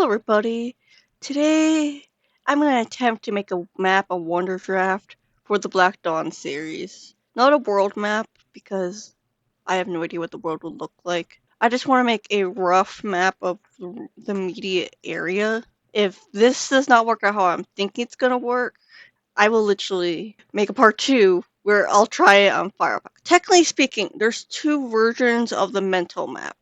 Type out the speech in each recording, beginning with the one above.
everybody. Today I'm going to attempt to make a map of Wonder Draft for the Black Dawn series. Not a world map because I have no idea what the world would look like. I just want to make a rough map of the immediate area. If this does not work out how I'm thinking it's going to work, I will literally make a part 2 where I'll try it on Firefox. Technically speaking, there's 2 versions of the mental map.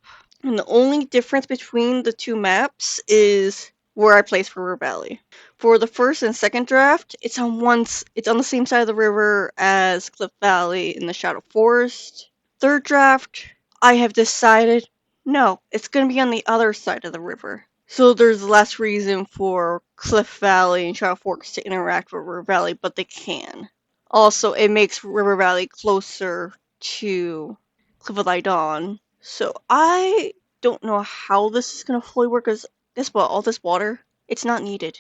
And the only difference between the 2 maps is where I place River Valley. For the first and second draft, it's on the same side of the river as Cliff Valley in the Shadow Forest. Third draft, I have decided no, it's going to be on the other side of the river. So there's less reason for Cliff Valley and Shadow Forest to interact with River Valley, but they can. Also, it makes River Valley closer to Cliff of Thy Dawn. So I don't know how this is going to fully work, because guess what? All this water, it's not needed.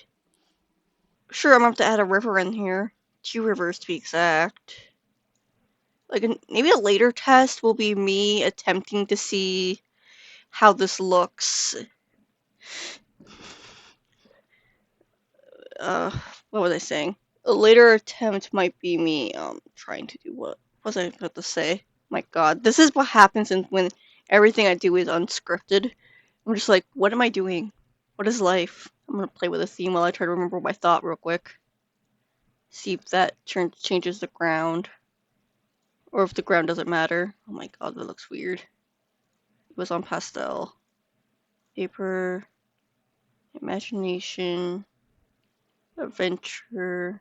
Sure, I'm going to have to add a river in here. 2 rivers to be exact. Like, maybe a later test will be me attempting to see how this looks. What was I saying? A later attempt might be me, trying to do what was I about to say? My god, this is what happens when everything I do is unscripted. I'm just like, what am I doing? What is life? I'm gonna play with a theme while I try to remember my thought real quick. See if that changes the ground. Or if the ground doesn't matter. Oh my god, that looks weird. It was on pastel. Paper. Imagination. Adventure.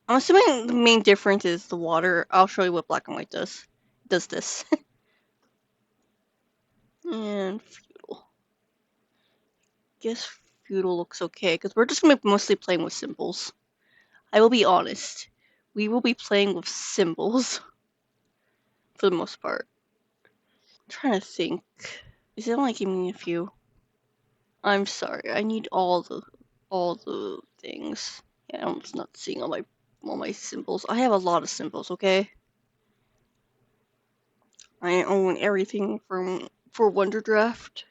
I'm assuming the main difference is the water. I'll show you what black and white does. It does this. And feudal. Guess feudal looks okay, because we're just going to be mostly playing with symbols. I will be honest. We will be playing with symbols. For the most part. I'm trying to think. Is it only giving me a few? I'm sorry. I need all the things. Yeah, I'm just not seeing all my symbols. I have a lot of symbols, okay? I own everything for Wonder Draft.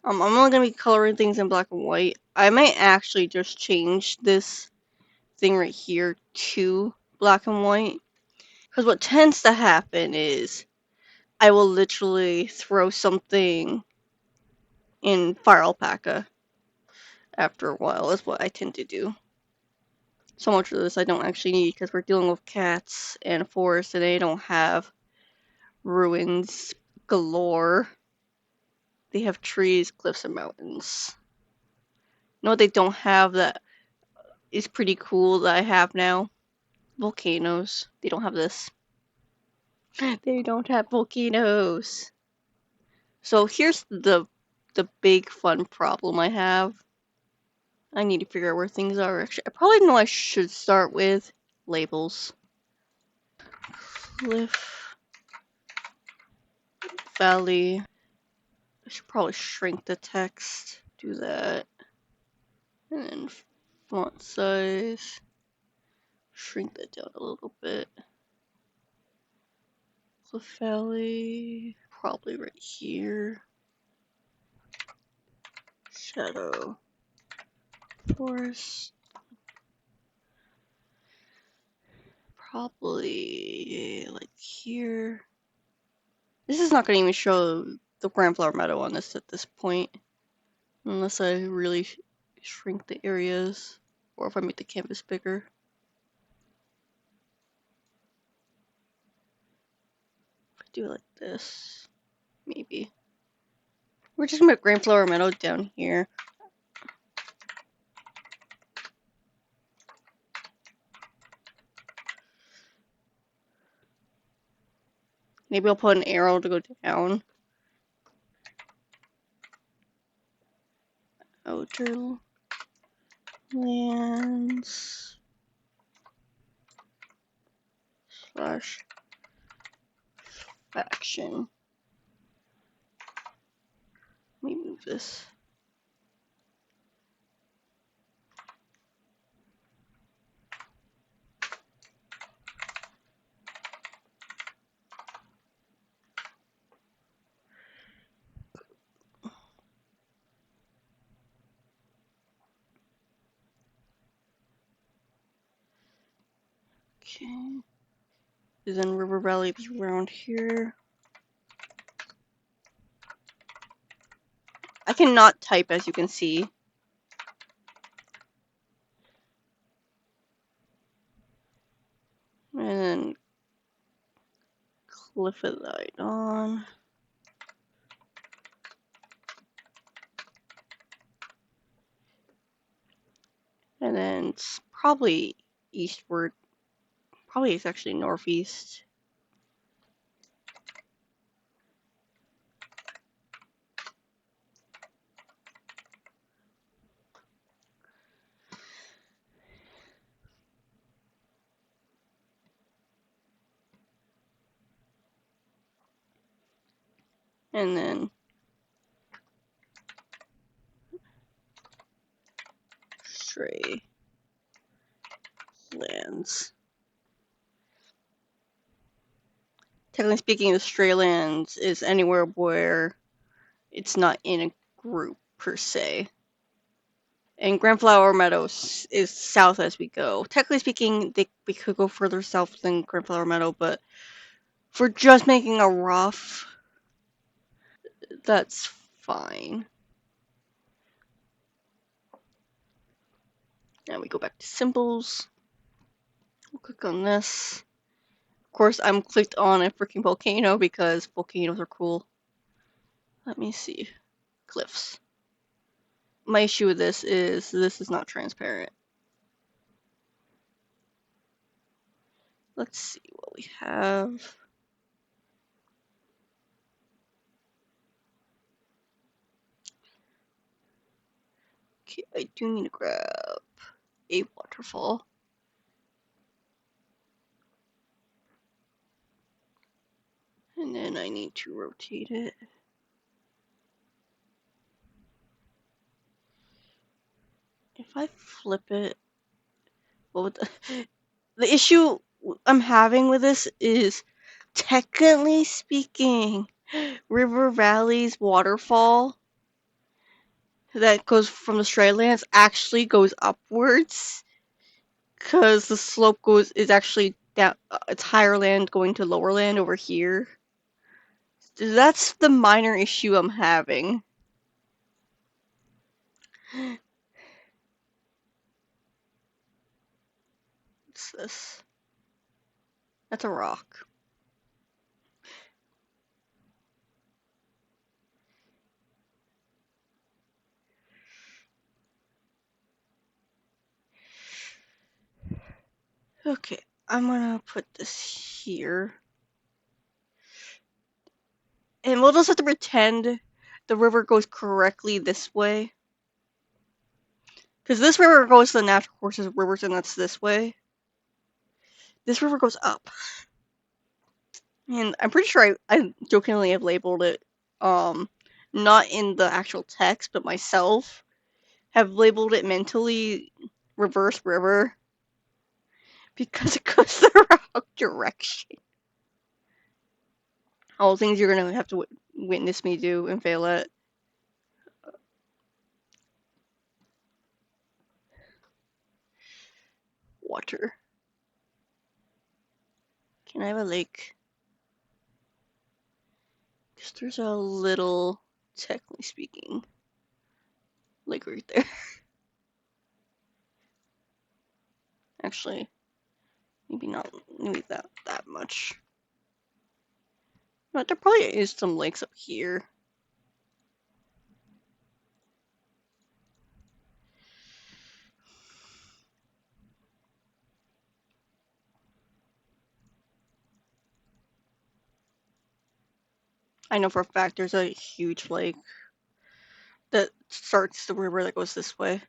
I'm only gonna be coloring things in black and white. I might actually just change this thing right here to black and white. Because what tends to happen is I will literally throw something in Fire Alpaca after a while, is what I tend to do. So much of this I don't actually need, because we're dealing with cats and a forest, and they don't have ruins galore. They have trees, cliffs, and mountains. You know what they don't have that is pretty cool that I have now? Volcanoes. They don't have this. They don't have volcanoes. So here's the big fun problem I have. I need to figure out where things are. Actually, I probably know I should start with labels. Cliff Valley. I should probably shrink the text. Do that. And then font size. Shrink that down a little bit. Cliff Valley. Probably right here. Shadow Forest. Probably like here. This is not going to even show the Grand Flower Meadow on this at this point. Unless I really shrink the areas. Or if I make the canvas bigger. If I do it like this. Maybe. We're just going to put Grand Flower Meadow down here. Maybe I'll put an arrow to go down. Outer lands slash faction. Let me move this. Okay. Then river valley is around here. I cannot type, as you can see. And then Cliffidon. And then it's probably eastward. Probably it's actually northeast. And then Stray Lands. Technically speaking, the Stray Lands is anywhere where it's not in a group per se. And Grandflower Meadows is south as we go. Technically speaking, we could go further south than Grandflower Meadow, but for just making a rough, that's fine. Now we go back to symbols. We'll click on this. Of course, I'm clicked on a freaking volcano because volcanoes are cool. Let me see. Cliffs. My issue with this is not transparent. Let's see what we have. Okay, I do need to grab a waterfall. And then I need to rotate it. If I flip it, well, the issue I'm having with this is, technically speaking, River Valley's waterfall that goes from the Stray Lands actually goes upwards, because the slope is actually down. It's higher land going to lower land over here. That's the minor issue I'm having. What's this? That's a rock. Okay, I'm gonna put this here. And we'll just have to pretend the river goes correctly this way. Because this river goes to the natural courses of rivers, and that's this way. This river goes up. And I'm pretty sure I jokingly have labeled it, not in the actual text, but myself have labeled it mentally reverse river. Because it goes the wrong direction. All the things you're gonna have to witness me do and fail at. Water. Can I have a lake? Because there's a little, technically speaking, lake right there. Actually, maybe not maybe that much. But there probably is some lakes up here. I know for a fact there's a huge lake that starts the river that goes this way.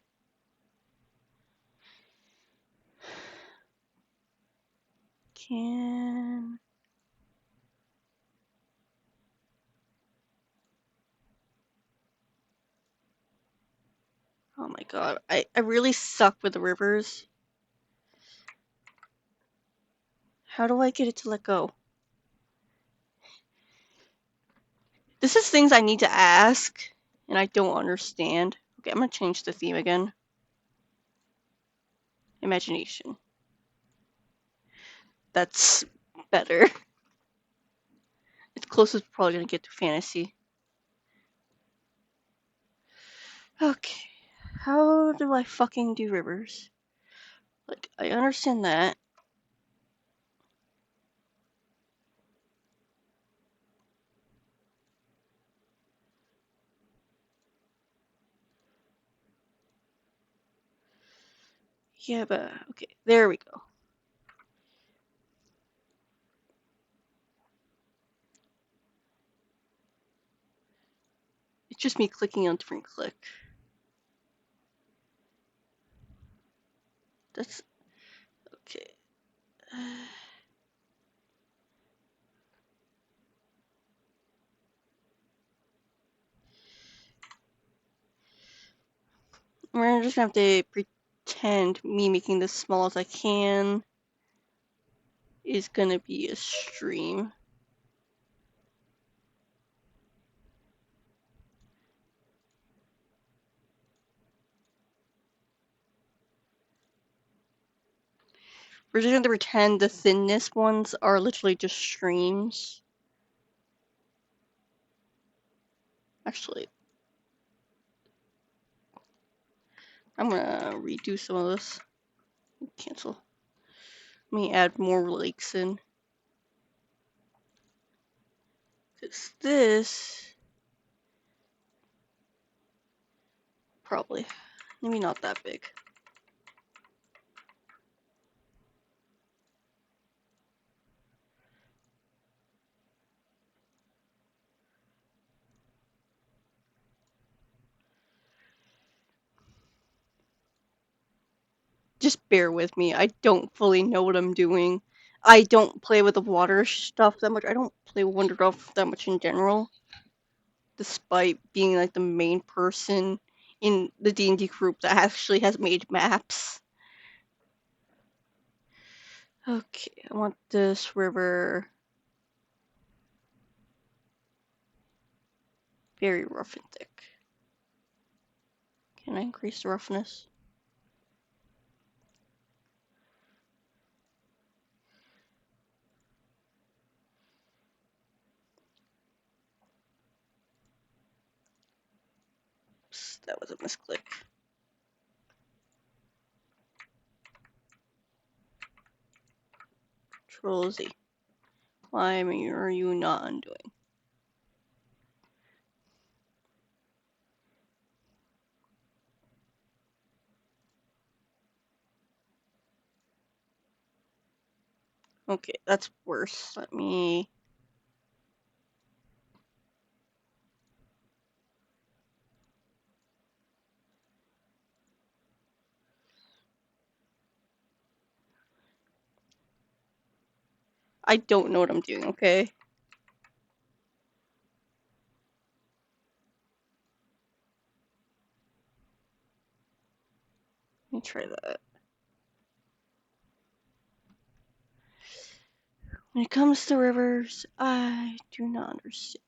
Can... Oh my god, I really suck with the rivers. How do I get it to let go? This is things I need to ask, and I don't understand. Okay, I'm gonna change the theme again. Imagination. that's better. It's closest probably gonna get to fantasy. Okay. How do I fucking do rivers? Like, I understand that. Yeah, but okay, there we go. It's just me clicking on different click. That's okay. We're just gonna have to pretend me making this small as I can is gonna be a stream. We're just gonna pretend the thinness ones are literally just streams. Actually, I'm gonna redo some of this. Cancel. Let me add more lakes in. Cause this probably maybe not that big. Just bear with me. I don't fully know what I'm doing. I don't play with the water stuff that much. I don't play with Wonder Stuff that much in general, despite being like the main person in the D&D group that actually has made maps. Okay, I want this river very rough and thick. Can I increase the roughness? Oops, that was a misclick. Control Z. Why are you not undoing? Okay, that's worse. Let me... I don't know what I'm doing, okay? Let me try that. When it comes to rivers, I do not understand.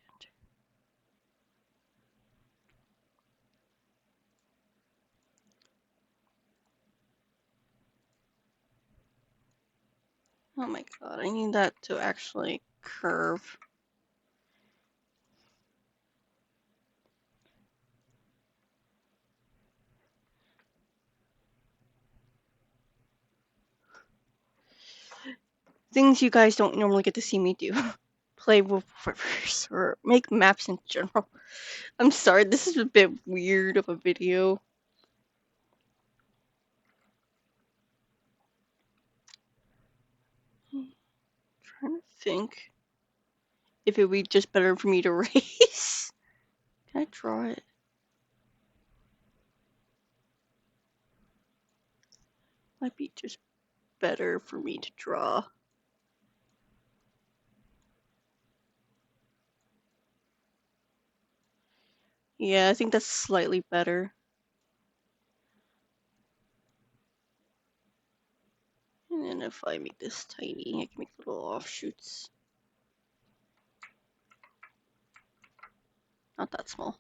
Oh my god, I need that to actually curve. Things you guys don't normally get to see me do. Play with rivers or make maps in general. I'm sorry, this is a bit weird of a video. I'm trying to think if it would be just better for me to race. Can I draw it? Might be just better for me to draw. Yeah, I think that's slightly better. And then if I make this tiny, I can make little offshoots. Not that small.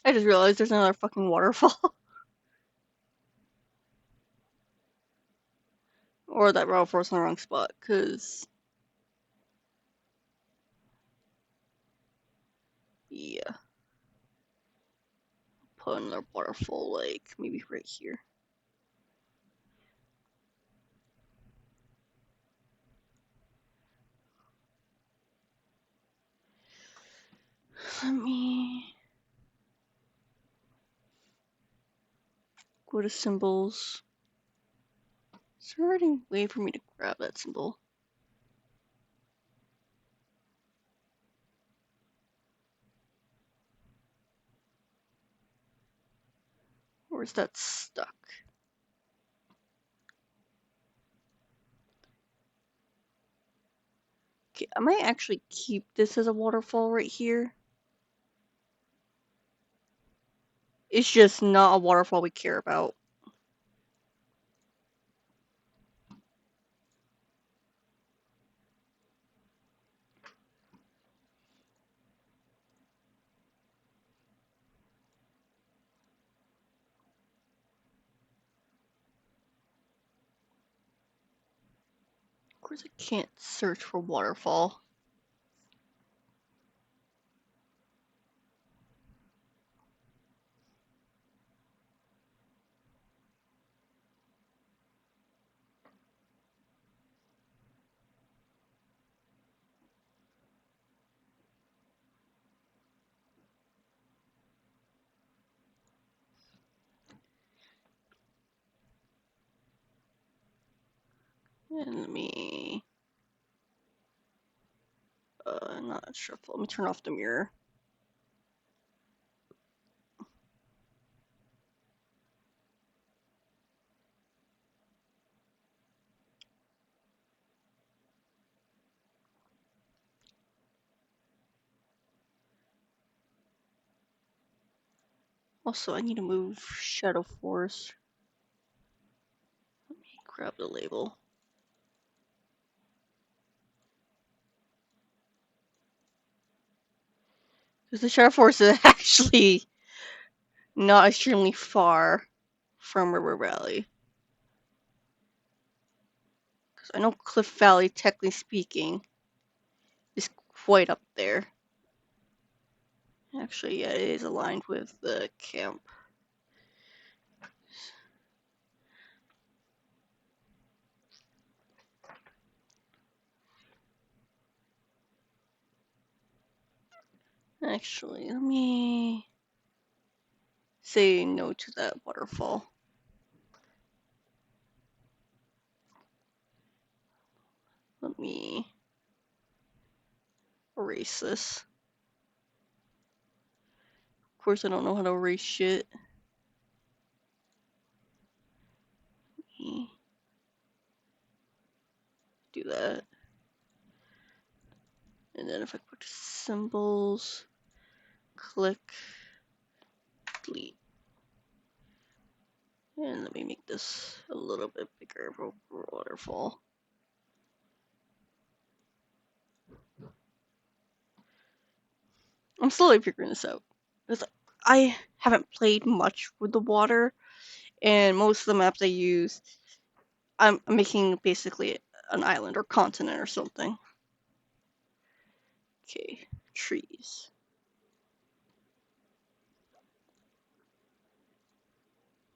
I just realized there's another fucking waterfall. Or that waterfall's in the wrong spot, cause yeah, put another waterfall like maybe right here. Let me go to symbols. Is there any way for me to grab that symbol? Or is that stuck? Okay, I might actually keep this as a waterfall right here. It's just not a waterfall we care about. Of course, I can't search for waterfall. And let me not shuffle. Let me turn off the mirror. Also, I need to move Shadow Force. Let me grab the label. Because the Shadow Force is actually not extremely far from River Valley. Because I know Cliff Valley, technically speaking, is quite up there. Actually, yeah, it is aligned with the camp. Actually, let me say no to that waterfall. Let me erase this. Of course, I don't know how to erase shit. Do that. And then if I go to symbols, click, delete. And let me make this a little bit bigger of a waterfall. I'm slowly figuring this out. Because I haven't played much with the water, and most of the maps I use, I'm making basically an island or continent or something. Okay, trees.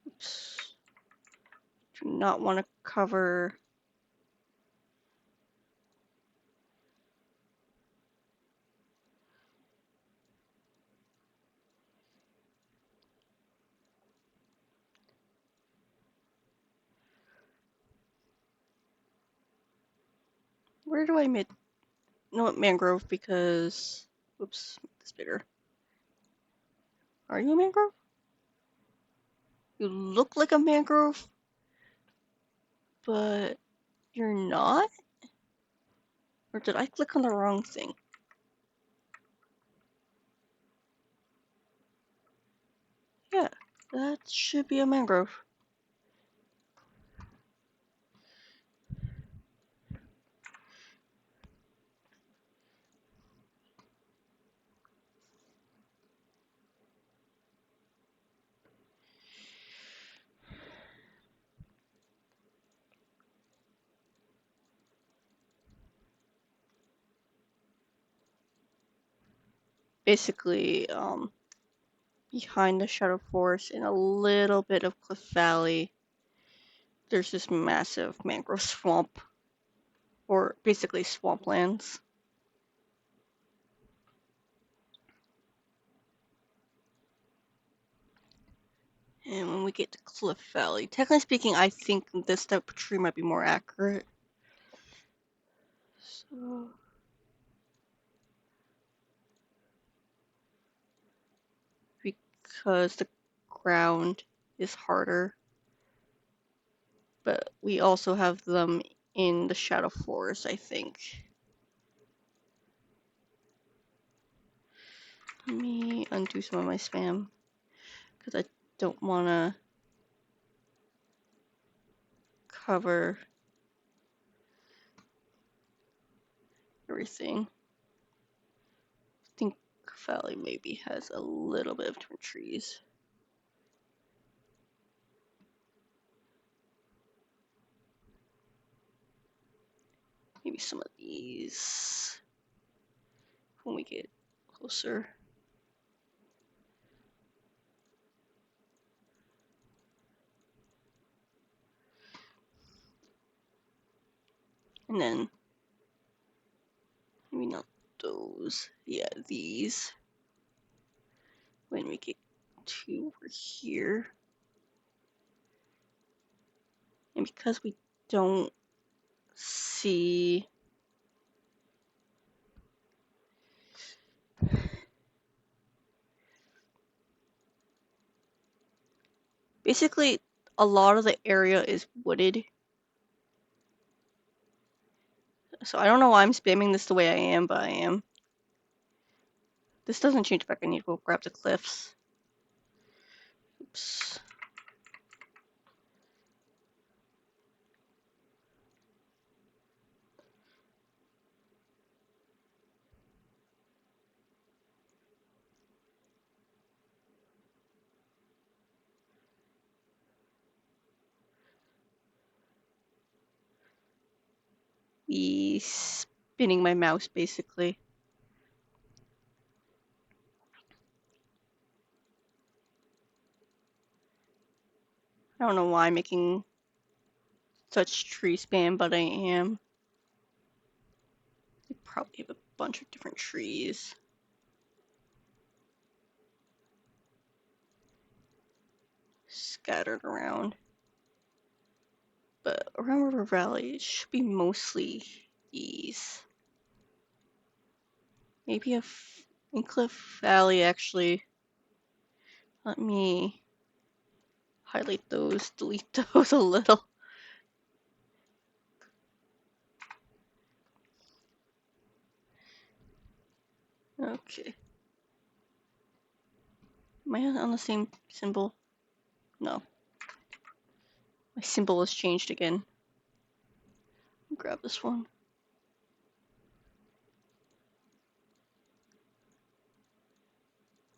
Oops. Do not want to cover. Where do I make? No, mangrove because. Oops, make this bigger. Are you a mangrove? You look like a mangrove, but you're not? Or did I click on the wrong thing? Yeah, that should be a mangrove. basically behind the Shadow Forest in a little bit of Cliff Valley, there's this massive mangrove swamp, or basically swamplands. And when we get to Cliff Valley, technically speaking, I think this type of tree might be more accurate. So, because the ground is harder, but we also have them in the Shadow Forest, I think. Let me undo some of my spam, because I don't want to cover everything. I think Valley maybe has a little bit of different trees. Maybe some of these when we get closer. And then maybe not those. Yeah, these. When we get to over here. And because we don't see basically a lot of the area is wooded. So I don't know why I'm spamming this the way I am, but I am. This doesn't change back. I need to go grab the cliffs. Oops. Spinning my mouse basically. I don't know why I'm making such tree spam, but I am. I probably have a bunch of different trees scattered around. But around River Valley, it should be mostly these. Maybe in Cliff Valley, actually. Let me highlight those, delete those a little. Okay. Am I on the same symbol? No. My symbol has changed again. Grab this one.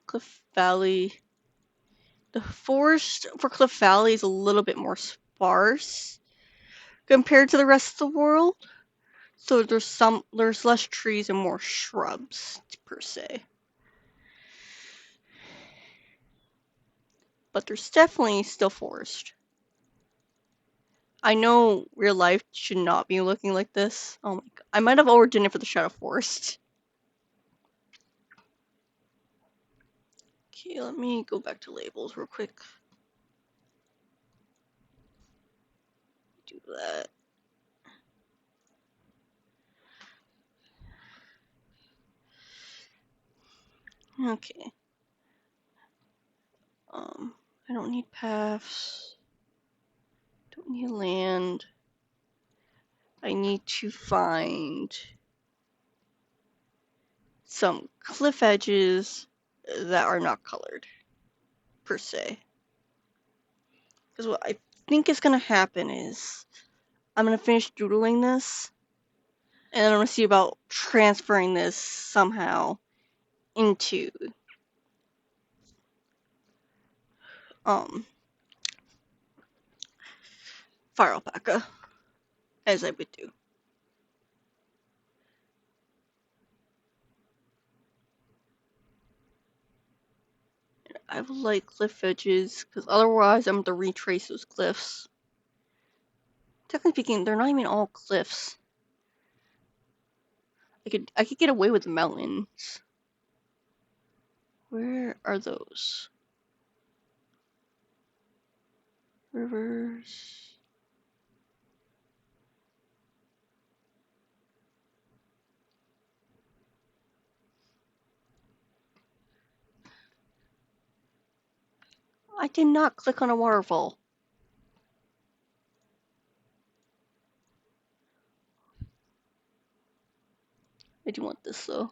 Cliff Valley. The forest for Cliff Valley is a little bit more sparse compared to the rest of the world. So there's less trees and more shrubs per se. But there's definitely still forest. I know real life should not be looking like this. Oh my god. I might have overdone it for the Shadow Forest. Okay, let me go back to labels real quick. Do that. Okay. I don't need paths. Don't need land. I need to find some cliff edges that are not colored, per se. Because what I think is going to happen is I'm going to finish doodling this, and then I'm going to see about transferring this somehow into Fire Alpaca, as I would do. I would like cliff edges, because otherwise I'm going to retrace those cliffs. Technically speaking, they're not even all cliffs. I could get away with the mountains. Where are those? Rivers. I did not click on a waterfall. I do want this though.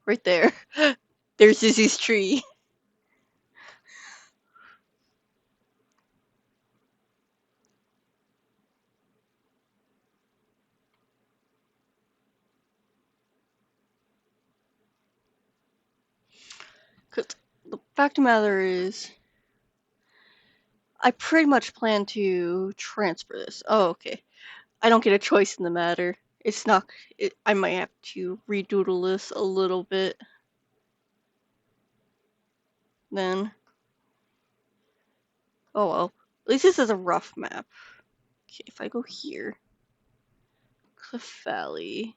Right there. There's Izzy's tree. Cause the fact of the matter is, I pretty much plan to transfer this. Oh, okay. I don't get a choice in the matter. It's not. I might have to redoodle this a little bit. Then. Oh well. At least this is a rough map. Okay, if I go here. Cliff Valley.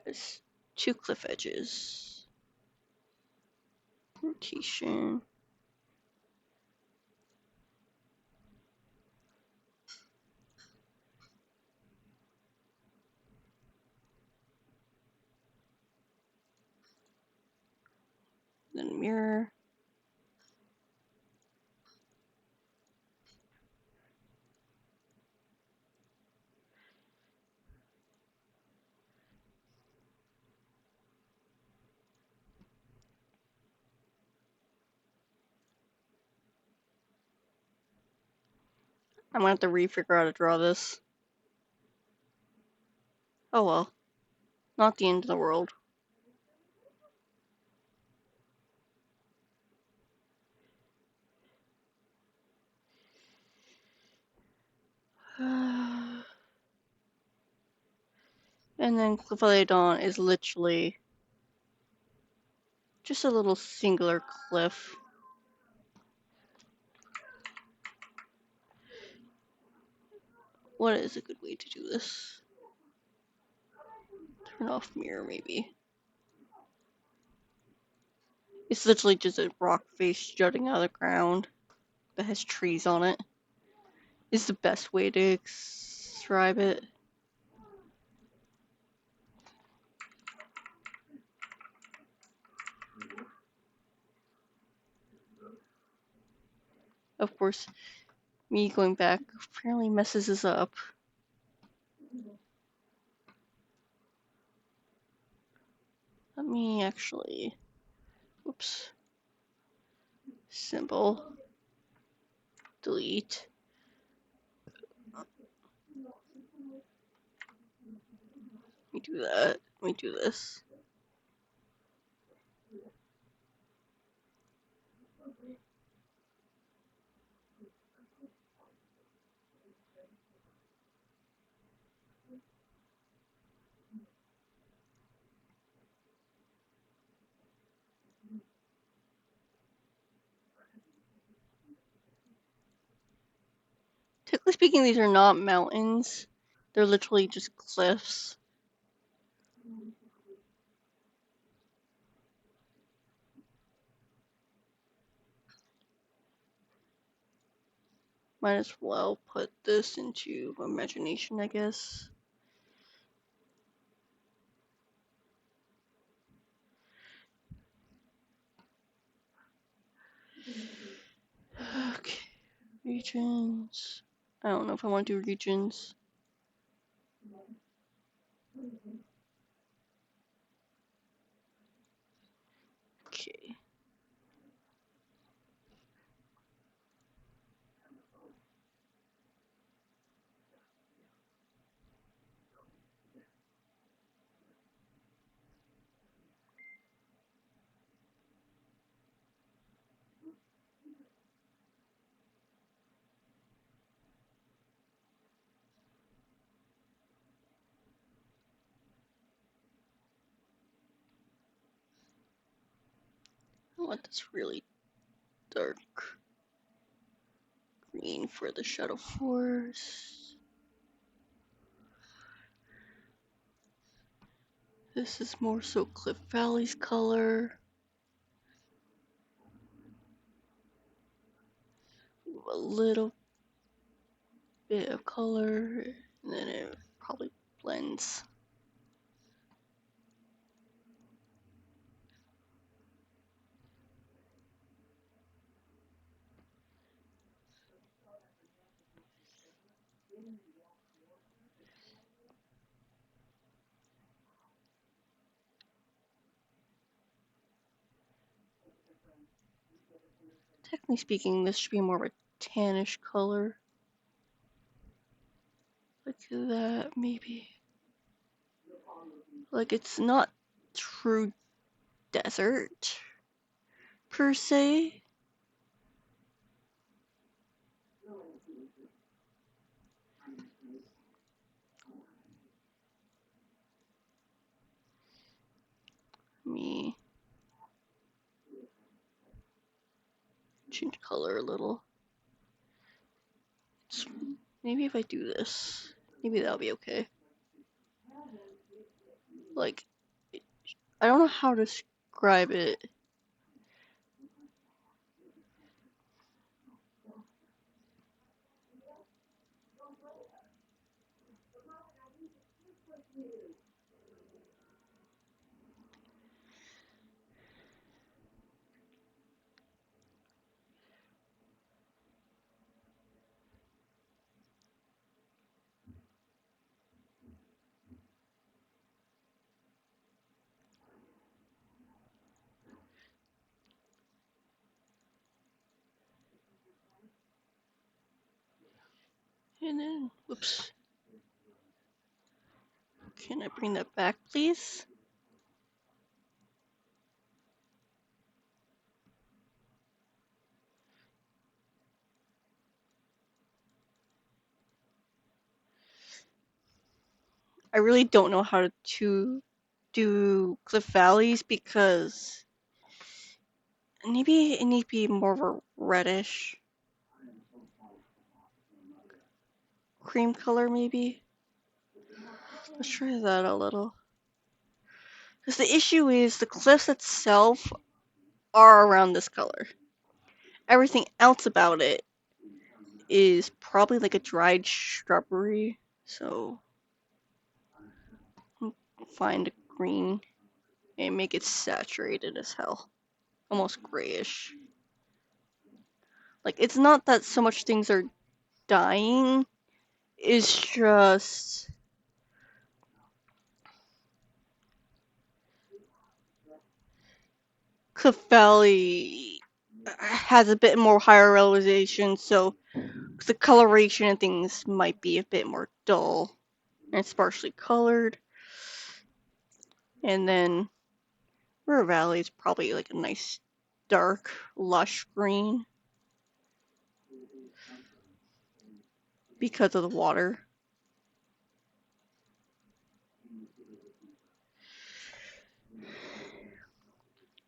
Has 2 cliff edges. Rotation. Then mirror. I'm gonna have to refigure out how to draw this. Oh well. Not the end of the world. And then Cliff Valley Dawn is literally just a little singular cliff. What is a good way to do this? Turn off mirror, maybe. It's literally just a rock face jutting out of the ground that has trees on it. Is the best way to describe it. Of course, me going back apparently messes this up. Let me actually. Whoops. Symbol. Delete. Let me do that. Let me do this. Technically speaking, these are not mountains. They're literally just cliffs. Might as well put this into imagination, I guess. Okay. Regions. I don't know if I want to do regions. Okay. I want this really dark green for the Shadow Forest. This is more so Cliff Valley's color. A little bit of color, and then it probably blends. Technically speaking, this should be more of a tannish color. Like that, maybe. Like it's not true desert, per se. Me change color a little. Maybe if I do this, maybe that'll be okay. Like, I don't know how to describe it. And then, whoops. Can I bring that back, please? I really don't know how to do Cliff Valleys because maybe it needs to be more of a reddish cream color, maybe. Let's try that a little. Because the issue is the cliffs itself are around this color. Everything else about it is probably like a dried shrubbery. So find a green and make it saturated as hell. Almost grayish. Like it's not that so much things are dying, it's just Cliff Valley has a bit more higher elevation, so the coloration and things might be a bit more dull and sparsely colored. And then River Valley is probably like a nice dark, lush green because of the water.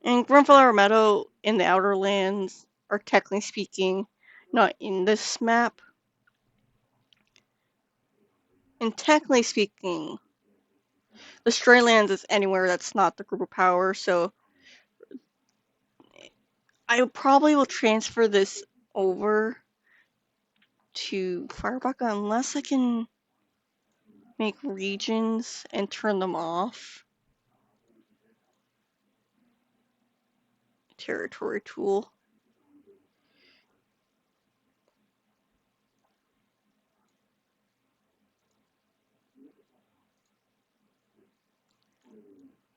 And Grandfather Meadow in the Outer Lands are technically speaking not in this map. And technically speaking, the Stray Lands is anywhere that's not the group of power, so I probably will transfer this over to Firebuck unless I can make regions and turn them off. Territory tool.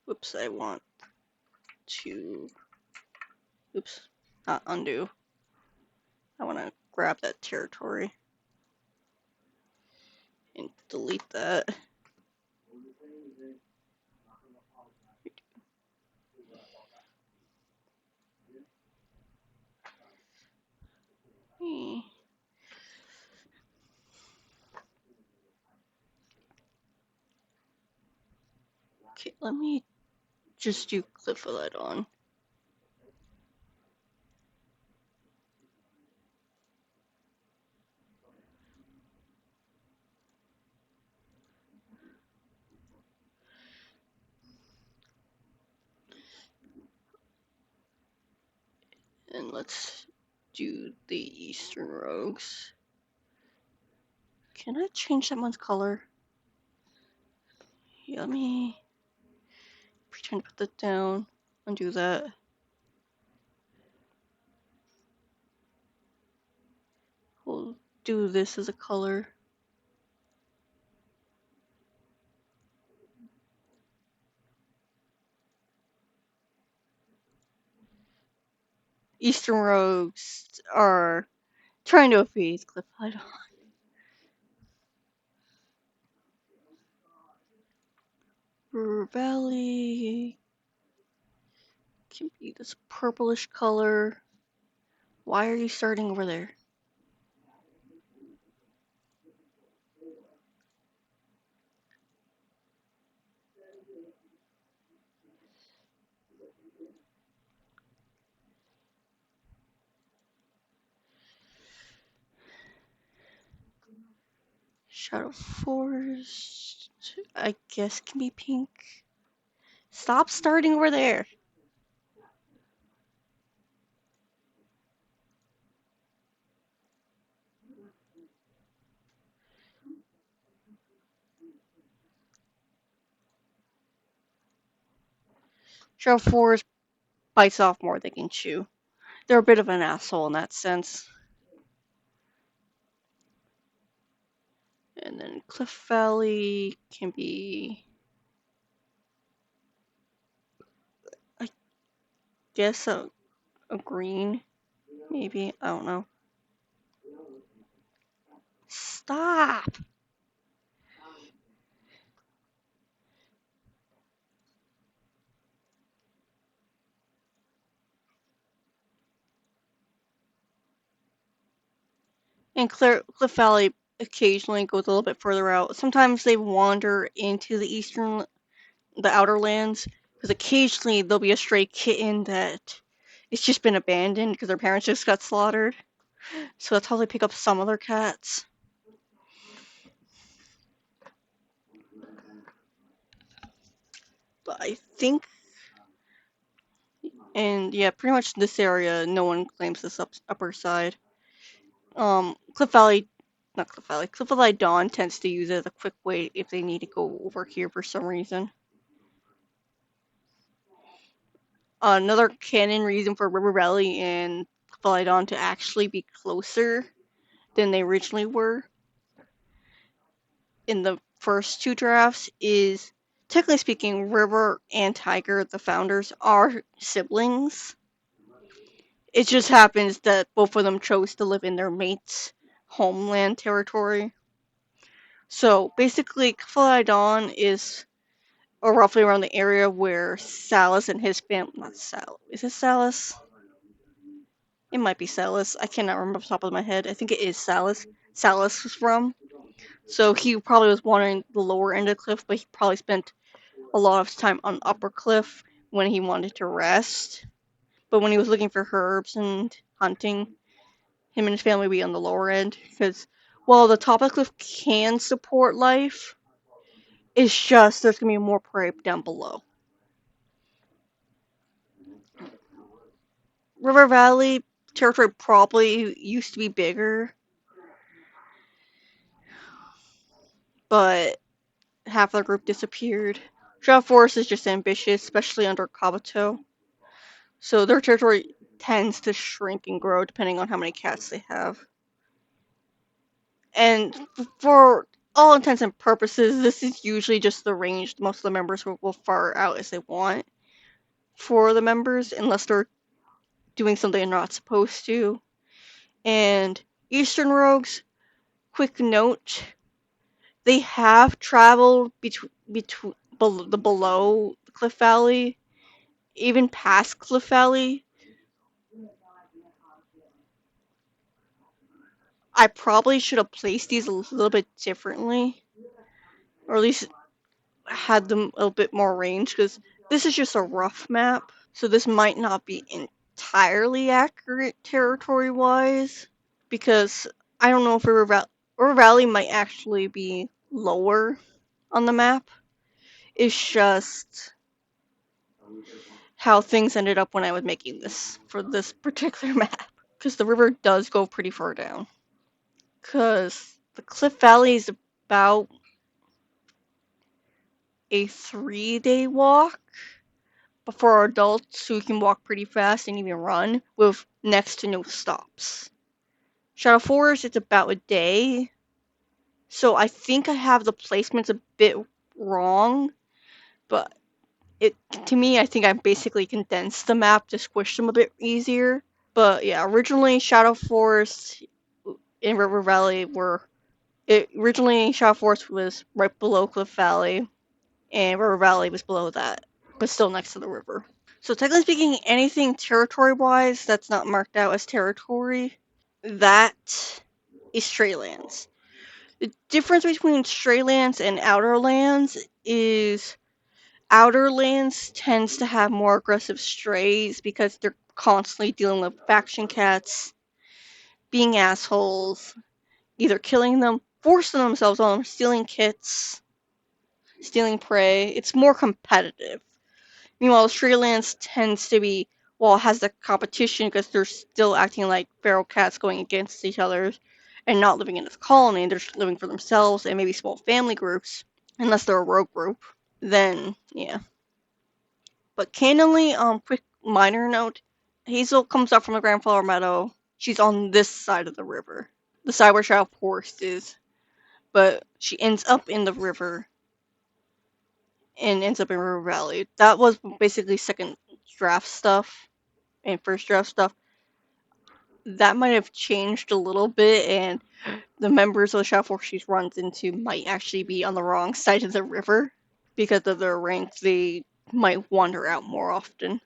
Whoops, I want to, oops, not undo. I want to grab that territory and delete that. Okay, let me just do Cliff on. let's do the Eastern Rogues. Can I change that one's color? Yeah, let me pretend to put that down. Undo that. We'll do this as a color. Eastern Rogues are trying to appease Cliff Idol. River Valley can be this purplish color. Why are you starting over there? Shadow Forest, I guess, can be pink. Stop starting over there. Shadow Forest bites off more than they can chew. They're a bit of an asshole in that sense. And then Cliff Valley can be, I guess, a green, maybe. I don't know. Stop! And Cliff Valley occasionally goes a little bit further out. Sometimes they wander into the outer lands, because occasionally there'll be a stray kitten that it's just been abandoned because their parents just got slaughtered. So that's how they pick up some other cats. But I think, and yeah, pretty much this area, no one claims this upper side. Cliff Valley, not Cliff Valley, Cliff Valley Dawn tends to use it as a quick way if they need to go over here for some reason. Another canon reason for River Valley and Cliff Valley Dawn to actually be closer than they originally were in the first two drafts is, technically speaking, River and Tiger, the founders, are siblings. It just happens that both of them chose to live in their mate's homeland territory. So basically, Dawn is roughly around the area where Salus and his family. Not Sal. Is it Salus? It might be Salus. I cannot remember off the top of my head. I think it is Salus. Salus was from. So he probably was wandering the lower end of the cliff, but he probably spent a lot of time on Upper Cliff when he wanted to rest. But when he was looking for herbs and hunting, him and his family would be on the lower end. Because while the top of the cliff can support life, it's just there's going to be more prey down below. River Valley territory probably used to be bigger, but half the group disappeared. Shadow Forest is just ambitious, especially under Kabuto. So their territory tends to shrink and grow depending on how many cats they have. And for all intents and purposes, this is usually just the range most of the members will far out as they want for the members, unless they're doing something they're not supposed to. And Eastern Rogues, quick note, they have traveled between the below Cliff Valley, even past Cliff Valley. I probably should have placed these a little bit differently, or at least had them a little bit more range, because this is just a rough map, so this might not be entirely accurate territory-wise, because I don't know if River Valley might actually be lower on the map. It's just how things ended up when I was making this for this particular map. Because the river does go pretty far down. Because the Cliff Valley is about a 3-day walk, but for adults who can walk pretty fast and even run with next to no stops. Shadow Forest, it's about a day. So I think I have the placements a bit wrong, but it to me I think I basically condensed the map to squish them a bit easier. But yeah, originally Shadow Forest and River Valley originally Shadow Forest was right below Cliff Valley, and River Valley was below that, but still next to the river. So technically speaking, anything territory-wise that's not marked out as territory, that is stray lands. The difference between stray lands and outer lands is outer lands tends to have more aggressive strays because they're constantly dealing with faction cats, being assholes, either killing them, forcing themselves on them, stealing kits, stealing prey. It's more competitive. Meanwhile, stray lands tends to be, well, it has the competition because they're still acting like feral cats going against each other and not living in a colony. They're just living for themselves and maybe small family groups, unless they're a rogue group. Then, yeah. But candidly, quick minor note, Hazel comes up from the Grandflower Meadow. She's on this side of the river, the side where Shadow Forest is. But she ends up in the river and ends up in River Valley. That was basically second draft stuff and first draft stuff. That might have changed a little bit, and the members of the Shadow Force she runs into might actually be on the wrong side of the river because of their rank. They might wander out more often,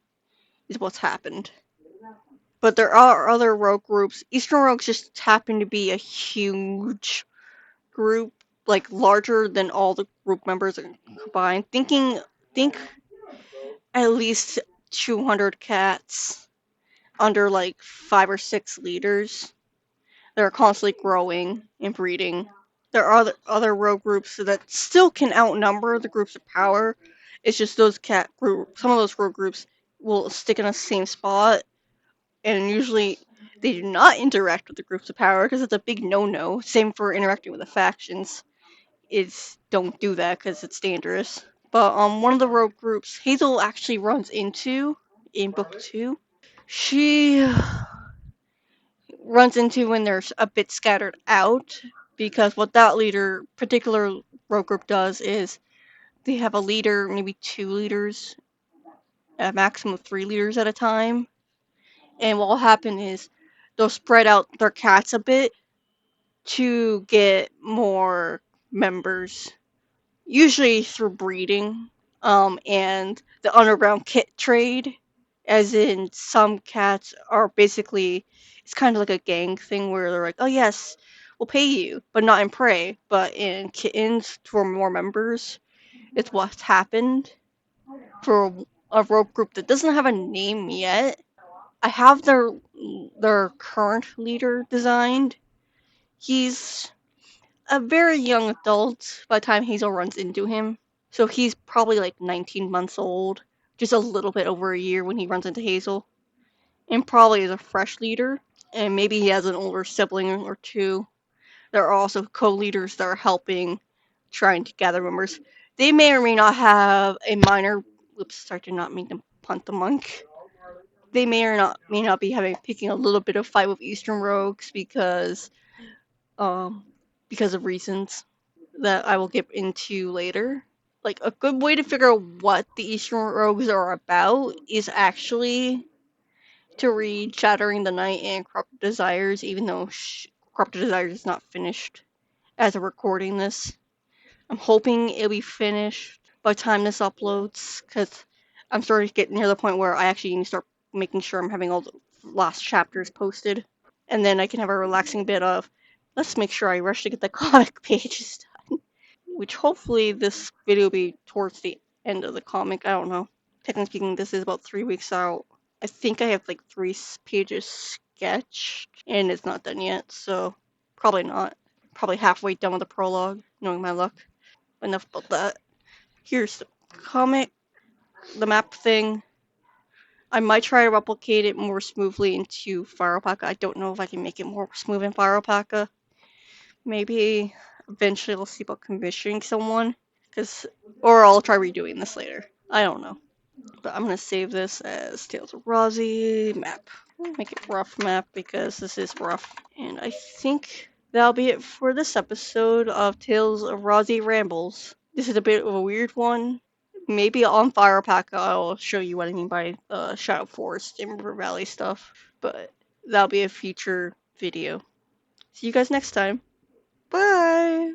is what's happened. But there are other rogue groups. Eastern Rogues just happen to be a huge group, like larger than all the group members combined. Think at least 200 cats under like 5 or 6 leaders. They're constantly growing and breeding. There are other rogue groups that still can outnumber the groups of power. It's just those cat group. Some of those rogue groups will stick in the same spot, and usually they do not interact with the groups of power because it's a big no-no. Same for interacting with the factions. It's don't do that because it's dangerous. But one of the rogue groups Hazel actually runs into in book 2. She runs into when they're a bit scattered out because what that particular rogue group does is they have a leader, maybe 2 leaders, a maximum of 3 leaders at a time. And what will happen is they'll spread out their cats a bit to get more members, usually through breeding, and the underground kit trade, as in some cats are basically, it's kind of like a gang thing where they're like, oh yes, we'll pay you, but not in prey, but in kittens for more members. It's what's happened for a rogue group that doesn't have a name yet. I have their current leader designed. He's a very young adult by the time Hazel runs into him. So he's probably like 19 months old, just a little bit over a year when he runs into Hazel. And probably is a fresh leader. And maybe he has an older sibling or 2. There are also co-leaders that are helping, trying to gather members. They may or may not have a minor. Oops, I did not mean to punt the monk. They may not be picking a little bit of fight with Eastern Rogues um because of reasons that I will get into later. Like a good way to figure out what the Eastern Rogues are about is actually to read Shattering the Night and Corrupted Desires, even though Corrupted Desires is not finished as of recording this. I'm hoping it'll be finished by the time this uploads, because I'm starting to get near the point where I actually need to start making sure I'm having all the last chapters posted. And then I can have a relaxing bit of, let's make sure I rush to get the comic pages done. Which hopefully this video will be towards the end of the comic. I don't know. Technically speaking, this is about 3 weeks out. I think I have like 3 pages sketched, and it's not done yet, so probably not. Probably halfway done with the prologue, knowing my luck. Enough about that. Here's the comic, the map thing. I might try to replicate it more smoothly into Fire Alpaca. I don't know if I can make it more smooth in Fire Alpaca. Maybe eventually I'll see about commissioning someone, or I'll try redoing this later. I don't know. But I'm gonna save this as Tales of Rhazie map. Make it rough map because this is rough. And I think that'll be it for this episode of Tales of Rhazie Rambles. This is a bit of a weird one. Maybe on Fire Pack I'll show you what I mean by Shadow Forest and River Valley stuff. But that'll be a future video. See you guys next time. Bye!